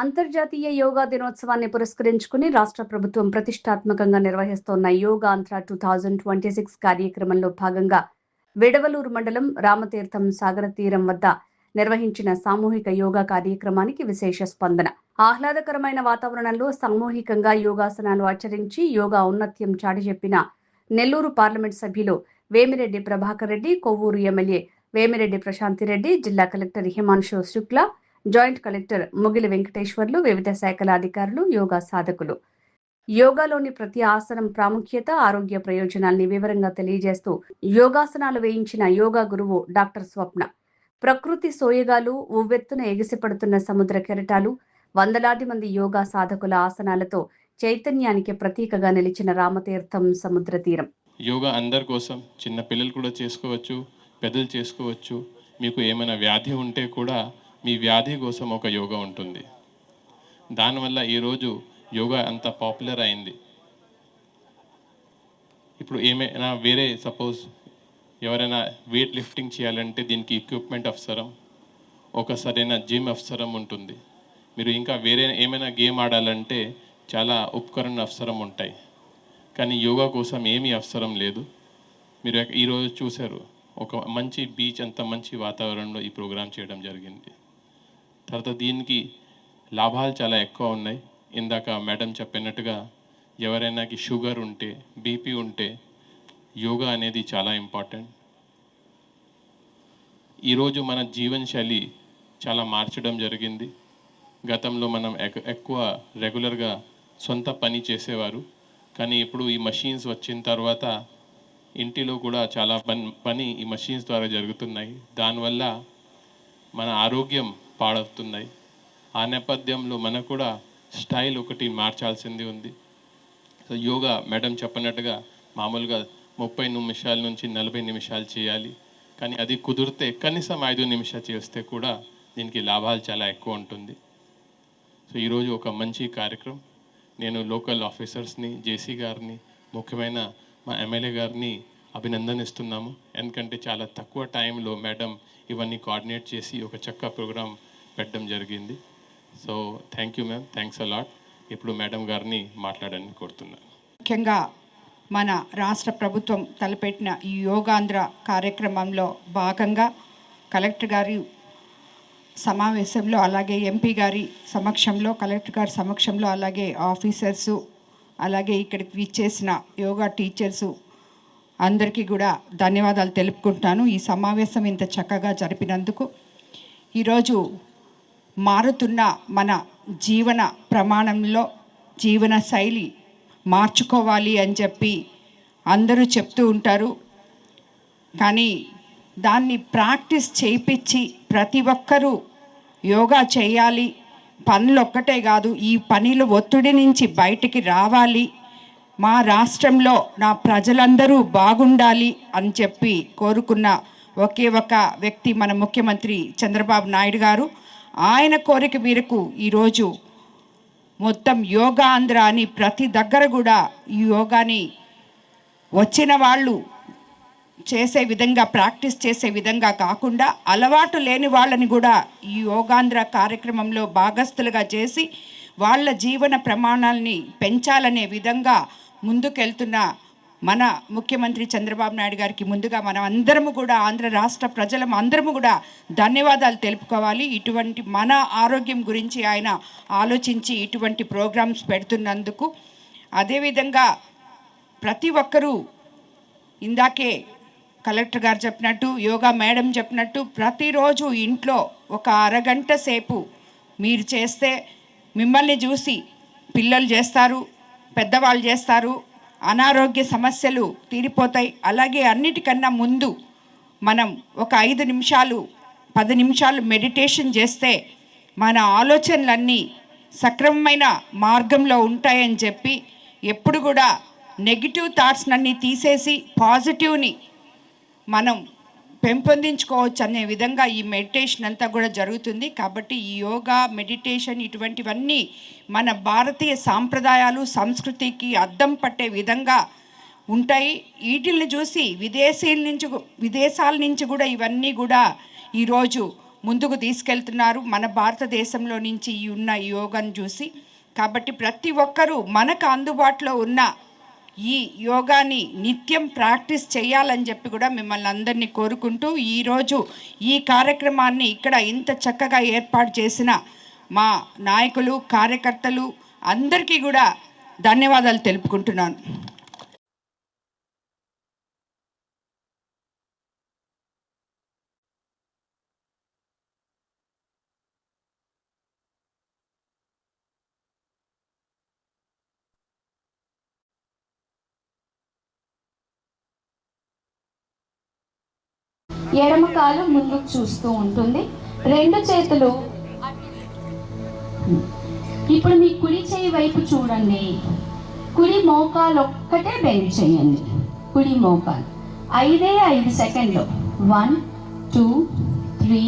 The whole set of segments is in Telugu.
అంతర్జాతీయ యోగా దినోత్సవాన్ని పురస్కరించుకుని రాష్ట్ర ప్రభుత్వం ప్రతిష్టాత్మకంగా నిర్వహిస్తోన్న యోగాంధ్ర 2026 కార్యక్రమంలో భాగంగా విడవలూరు మండలం రామతీర్థం సాగర తీరం వద్ద నిర్వహించిన సామూహిక యోగా కార్యక్రమానికి విశేష స్పందన. ఆహ్లాదకరమైన వాతావరణంలో సామూహికంగా యోగాసనాలు ఆచరించి యోగా ఔన్నత్యం చాటి చెప్పిన నెల్లూరు పార్లమెంట్ సభ్యులు వేమిరెడ్డి ప్రభాకర్ రెడ్డి, కొవ్వూరు ఎమ్మెల్యే వేమిరెడ్డి ప్రశాంతిరెడ్డి, జిల్లా collector Himanshu Shukla, joint collector Mugili Venkateswarlu, వివిధ శాఖల అధికారులు, యోగా సాధకులు యోగాలోని ప్రతి ఆసనం ప్రాముఖ్యత, ఆరోగ్య ప్రయోజనాల్ని వివరంగా తెలియజేస్తూ యోగాసనాలు వేయించిన యోగా గురువు డాక్టర్ స్వప్న. ప్రకృతి సోయగాలు, ఉవ్వెత్తున ఎగిసిపడుతున్న సముద్ర కెరటాలు, వందలాది మంది యోగా సాధకుల ఆసనాలతో చైతన్యానికి ప్రతీకగా నిలిచిన రామతీర్థం సముద్ర తీరం. యోగా అందరి కోసం, చిన్న పిల్లలు కూడా చేసుకోవచ్చు, పెద్దలు చేసుకోవచ్చు. మీకు ఏమైనా వ్యాధి ఉంటే కూడా మీ వ్యాధి కోసం ఒక యోగా ఉంటుంది. దానివల్ల ఈరోజు యోగా అంత పాపులర్ అయింది. ఇప్పుడు ఏమైనా వేరే సపోజ్ ఎవరైనా వెయిట్ లిఫ్టింగ్ చేయాలంటే దీనికి ఎక్విప్మెంట్ అవసరం, ఒక సరైన జిమ్ అవసరం ఉంటుంది. మీరు ఇంకా వేరే ఏమైనా గేమ్ ఆడాలంటే చాలా ఉపకరణ అవసరం ఉంటాయి. కానీ యోగా కోసం ఏమీ అవసరం లేదు. మీరు ఈరోజు చూశారు, ఒక మంచి బీచ్, అంత మంచి వాతావరణంలో ఈ ప్రోగ్రాం చేయడం జరిగింది. తర్వాత దీనికి లాభాలు చాలా ఎక్కువ ఉన్నాయి. ఇందాక మేడం చెప్పినట్టుగా ఎవరైనాకి షుగర్ ఉంటే, బీపీ ఉంటే యోగా అనేది చాలా ఇంపార్టెంట్. ఈరోజు మన జీవనశైలి చాలా మార్చడం జరిగింది. గతంలో మనం ఎక్కువ రెగ్యులర్గా సొంత పని చేసేవారు. కానీ ఇప్పుడు ఈ మషీన్స్ వచ్చిన తర్వాత ఇంటిలో కూడా చాలా పని ఈ మషీన్స్ ద్వారా జరుగుతున్నాయి. దానివల్ల మన ఆరోగ్యం పాడవుతున్నాయి. ఆ నేపథ్యంలో మనకు కూడా స్టైల్ ఒకటి మార్చాల్సింది ఉంది. సో యోగా మేడం చెప్పినట్టుగా మామూలుగా 30 నిమిషాల నుంచి 40 నిమిషాలు చేయాలి. కానీ అది కుదిరితే కనీసం 5 నిమిషాలు చేస్తే కూడా దీనికి లాభాలు చాలా ఎక్కువ ఉంటుంది. సో ఈరోజు ఒక మంచి కార్యక్రమం. నేను లోకల్ ఆఫీసర్స్ని, జేసీ గారిని, ముఖ్యమైన మా ఎమ్మెల్యే గారిని అభినందనిస్తున్నాము. ఎందుకంటే చాలా తక్కువ టైంలో మేడం ఇవన్నీ కోఆర్డినేట్ చేసి ఒక చక్క ప్రోగ్రాం పెట్టడం జరిగింది. So thank you ma'am, thanks a lot. ఇప్పుడు మేడం గారిని మాట్లాడని కోరుతున్నాను. ముఖ్యంగా మన రాష్ట్ర ప్రభుత్వం తలపెట్టిన ఈ యోగాంధ్ర కార్యక్రమంలో భాగంగా కలెక్టర్ గారి సమావేశంలో, అలాగే ఎంపీ గారి సమక్షంలో, కలెక్టర్ గారి సమక్షంలో, అలాగే ఆఫీసర్సు, అలాగే ఇక్కడికి విచ్చేసిన యోగా టీచర్సు అందరికీ కూడా ధన్యవాదాలు తెలుపుకుంటున్నాను. ఈ సమావేశం ఇంత చక్కగా జరిపినందుకు. ఈరోజు మారుతున్న మన జీవన ప్రమాణంలో జీవన శైలి మార్చుకోవాలి అని చెప్పి అందరూ చెప్తూ ఉంటారు. కానీ దాన్ని ప్రాక్టీస్ చేయించి ప్రతి ఒక్కరూ యోగా చేయాలి. పనులు ఒక్కటే కాదు, ఈ పనిలో ఒత్తిడి నుంచి బయటికి రావాలి. మా రాష్ట్రంలో నా ప్రజలందరూ బాగుండాలి అని చెప్పి కోరుకున్న ఒకే ఒక వ్యక్తి మన ముఖ్యమంత్రి చంద్రబాబు నాయుడు గారు. ఆయన కోరిక మేరకు ఈరోజు మొత్తం యోగా ఆంధ్ర అని ప్రతి దగ్గర కూడా ఈ యోగాని వచ్చిన వాళ్ళు చేసే విధంగా, ప్రాక్టీస్ చేసే విధంగా కాకుండా అలవాటు లేని వాళ్ళని కూడా ఈ యోగాంధ్ర కార్యక్రమంలో భాగస్థులుగా చేసి వాళ్ళ జీవన ప్రమాణాలని పెంచాలనే విధంగా ముందుకెళ్తున్న మన ముఖ్యమంత్రి చంద్రబాబు నాయుడు గారికి ముందుగా మనం అందరము కూడా, ఆంధ్ర రాష్ట్ర ప్రజలం అందరము కూడా ధన్యవాదాలు తెలుపుకోవాలి. ఇటువంటి మన ఆరోగ్యం గురించి ఆయన ఆలోచించి ఇటువంటి ప్రోగ్రామ్స్ పెడుతున్నందుకు. అదేవిధంగా ప్రతి ఒక్కరూ ఇందాకే కలెక్టర్ గారు చెప్పినట్టు, యోగా మేడం చెప్పినట్టు, ప్రతిరోజు ఇంట్లో ఒక అరగంట సేపు మీరు చేస్తే మిమ్మల్ని చూసి పిల్లలు చేస్తారు, పెద్దవాళ్ళు చేస్తారు, అనారోగ్య సమస్యలు తీరిపోతాయి. అలాగే అన్నిటికన్నా ముందు మనం ఒక 5 నిమిషాలు 10 నిమిషాలు మెడిటేషన్ చేస్తే మన ఆలోచనలన్నీ సక్రమమైన మార్గంలో ఉంటాయని చెప్పి, ఎప్పుడు కూడా నెగిటివ్ థాట్స్నన్నీ తీసేసి పాజిటివ్ని మనం పెంపొందించుకోవచ్చు అనే విధంగా ఈ మెడిటేషన్ అంతా కూడా జరుగుతుంది. కాబట్టి ఈ యోగా, మెడిటేషన్ ఇటువంటివన్నీ మన భారతీయ సాంప్రదాయాలు, సంస్కృతికి అద్దం పట్టే విధంగా ఉంటాయి. వీటిల్ని చూసి విదేశాల నుంచి కూడా ఇవన్నీ కూడా ఈరోజు ముందుకు తీసుకెళ్తున్నారు మన భారతదేశంలో నుంచి ఈ ఉన్న యోగాను చూసి. కాబట్టి ప్రతి ఒక్కరూ మనకు అందుబాటులో ఉన్న ఈ యోగాని నిత్యం ప్రాక్టీస్ చేయాలని చెప్పి కూడా మిమ్మల్ని అందరినీ కోరుకుంటూ, ఈరోజు ఈ కార్యక్రమాన్ని ఇక్కడ ఇంత చక్కగా ఏర్పాటు చేసిన మా నాయకులు, కార్యకర్తలు అందరికీ కూడా ధన్యవాదాలు తెలుపుకుంటున్నాను. ఎడమ కాలు ముందుకు చూస్తూ ఉంటుంది, రెండు చేతులు. ఇప్పుడు మీ కుడి చేయి వైపు చూడండి. కుడి మోకాలు ఒక్కటే బెండ్ చేయండి. కుడి మోకాలు 5 సెకండ్లు. 1 2 3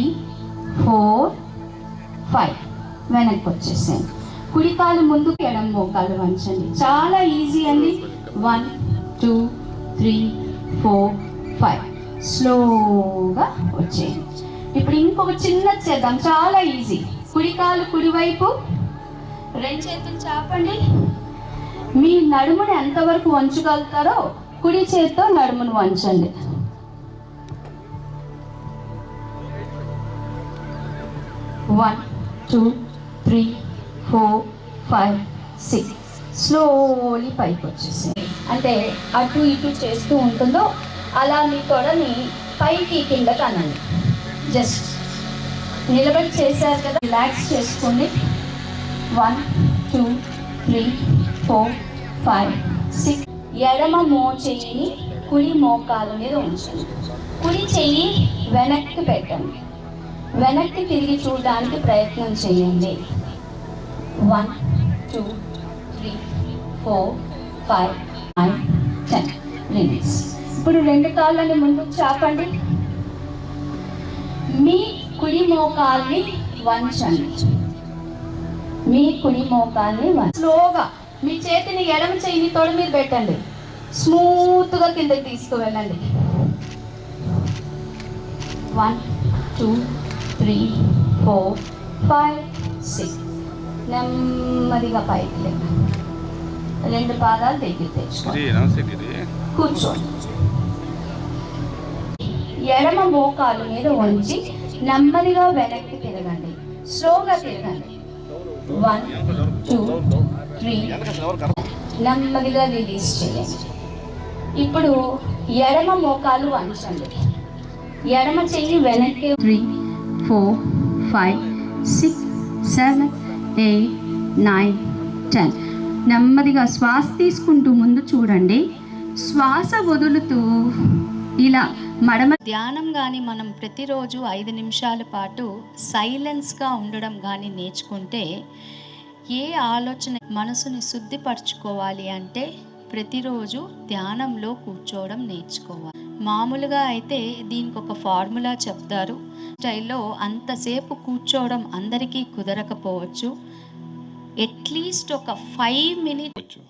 4 5 వెనక్కి వచ్చేసేయండి. కుడి కాలు ముందుకు, ఎడమ మోకాలు వంచండి. చాలా ఈజీ అండి. 1 2 3 4 5 స్లోగా వచ్చేయండి. ఇప్పుడు ఇంకొక చిన్న చేద్దాం, చాలా ఈజీ. కుడి కాలు కుడివైపు, రెండు చేతులు చాపండి. మీ నడుముని ఎంతవరకు వంచగలుగుతారో కుడి చేతితో నడుమును వంచండి. వన్ 2 3 4 5 6 స్లోలీ పైకి వచ్చేసేయండి. అంటే అటు ఇటు చేస్తూ ఉంటుందో అలా మీ తొడని పైకి కిందకి అనండి. జస్ట్ నిలబడి చేశారు కదా, రిలాక్స్ చేసుకోండి. 1 2 3 4 5 6. ఎడమ చెయ్యిని కుడి మోకాల మీద ఉంచండి. కుడి చెయ్యి వెనక్కి పెట్టండి. వెనక్కి తిరిగి చూడడానికి ప్రయత్నం చేయండి. 1 2 3 4 5 9 10. రిలీజ్. ఇప్పుడు రెండు కాళ్ళని ముందుకు చాపండి. మీ కుడి మోకాల్ని వంచండి. మీ కుడి మోకాల్ని స్లోగా మీ చేతిని ఎడమ చేయిని తొడ మీద పెట్టండి. స్మూత్గా కిందకి తీసుకువెళ్ళండి. 1 2 3 4 5 6. నెమ్మదిగా పైకి లేండి. రెండు పాదాలు దగ్గర తెచ్చుకోండి. కూర్చోండి. ఎడమ మోకాలు మీద ఉంచి నెమ్మదిగా వెనక్కి తిరగండి. స్లోగా తిరగండి. 1 2 3 నెమ్మదిగా రిలీజ్ చేయండి. ఇప్పుడు ఎడమ మోకాలు వంచండి. ఎడమ చెయ్యి వెనక్కి. 3 4 5 6 7 8 9 10. నెమ్మదిగా శ్వాస తీసుకుంటూ ముందు చూడండి. శ్వాస వదులుతూ ఇలా మడమ. ధ్యానం కానీ మనం ప్రతిరోజు 5 నిమిషాల పాటు సైలెన్స్గా ఉండడం కానీ నేర్చుకుంటే, ఏ ఆలోచన మనసుని శుద్ధిపరచుకోవాలి అంటే ప్రతిరోజు ధ్యానంలో కూర్చోవడం నేర్చుకోవాలి. మామూలుగా అయితే దీనికి ఒక ఫార్ములా చెప్తారు. స్టైల్లో అంతసేపు కూర్చోవడం అందరికీ కుదరకపోవచ్చు. అట్లీస్ట్ ఒక 5 మినిట్స్